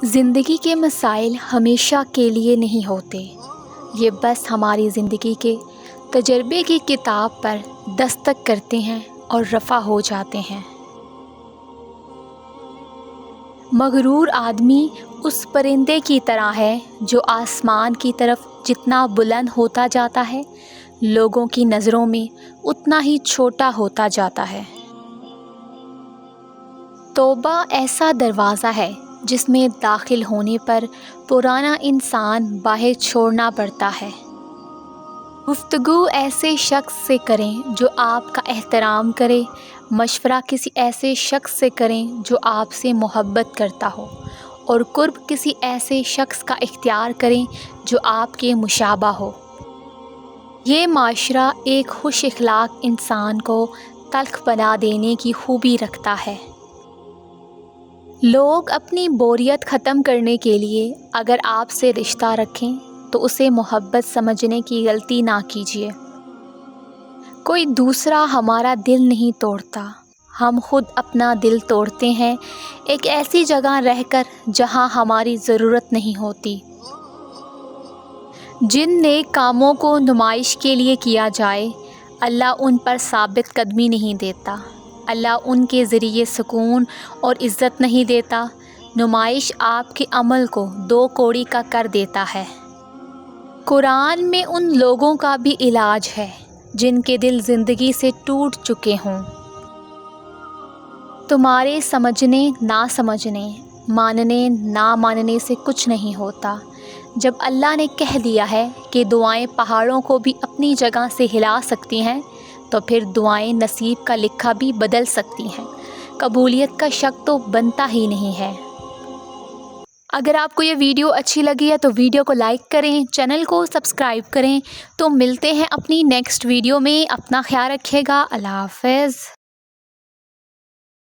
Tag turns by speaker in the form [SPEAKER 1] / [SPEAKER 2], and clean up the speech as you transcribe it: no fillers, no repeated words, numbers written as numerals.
[SPEAKER 1] زندگی کے مسائل ہمیشہ کے لیے نہیں ہوتے، یہ بس ہماری زندگی کے تجربے کی کتاب پر دستک کرتے ہیں اور رفع ہو جاتے ہیں۔ مغرور آدمی اس پرندے کی طرح ہے جو آسمان کی طرف جتنا بلند ہوتا جاتا ہے، لوگوں کی نظروں میں اتنا ہی چھوٹا ہوتا جاتا ہے۔ توبہ ایسا دروازہ ہے جس میں داخل ہونے پر پرانا انسان باہر چھوڑنا پڑتا ہے۔ گفتگو ایسے شخص سے کریں جو آپ کا احترام کرے، مشورہ کسی ایسے شخص سے کریں جو آپ سے محبت کرتا ہو، اور قرب کسی ایسے شخص کا اختیار کریں جو آپ کے مشابہ ہو۔ یہ معاشرہ ایک خوش اخلاق انسان کو تلخ بنا دینے کی خوبی رکھتا ہے۔ لوگ اپنی بوریت ختم کرنے کے لیے اگر آپ سے رشتہ رکھیں تو اسے محبت سمجھنے کی غلطی نہ کیجیے۔ کوئی دوسرا ہمارا دل نہیں توڑتا، ہم خود اپنا دل توڑتے ہیں، ایک ایسی جگہ رہ کر جہاں ہماری ضرورت نہیں ہوتی۔ جن نیک کاموں کو نمائش کے لیے کیا جائے، اللہ ان پر ثابت قدمی نہیں دیتا، اللہ ان کے ذریعے سکون اور عزت نہیں دیتا، نمائش آپ کے عمل کو دو کوڑی کا کر دیتا ہے۔ قرآن میں ان لوگوں کا بھی علاج ہے جن کے دل زندگی سے ٹوٹ چکے ہوں۔ تمہارے سمجھنے نہ سمجھنے، ماننے نہ ماننے سے کچھ نہیں ہوتا۔ جب اللہ نے کہہ دیا ہے کہ دعائیں پہاڑوں کو بھی اپنی جگہ سے ہلا سکتی ہیں، تو پھر دعائیں نصیب کا لکھا بھی بدل سکتی ہیں۔ قبولیت کا شک تو بنتا ہی نہیں ہے۔ اگر آپ کو یہ ویڈیو اچھی لگی ہے تو ویڈیو کو لائک کریں، چینل کو سبسکرائب کریں۔ تو ملتے ہیں اپنی نیکسٹ ویڈیو میں، اپنا خیال رکھیے گا، اللہ حافظ۔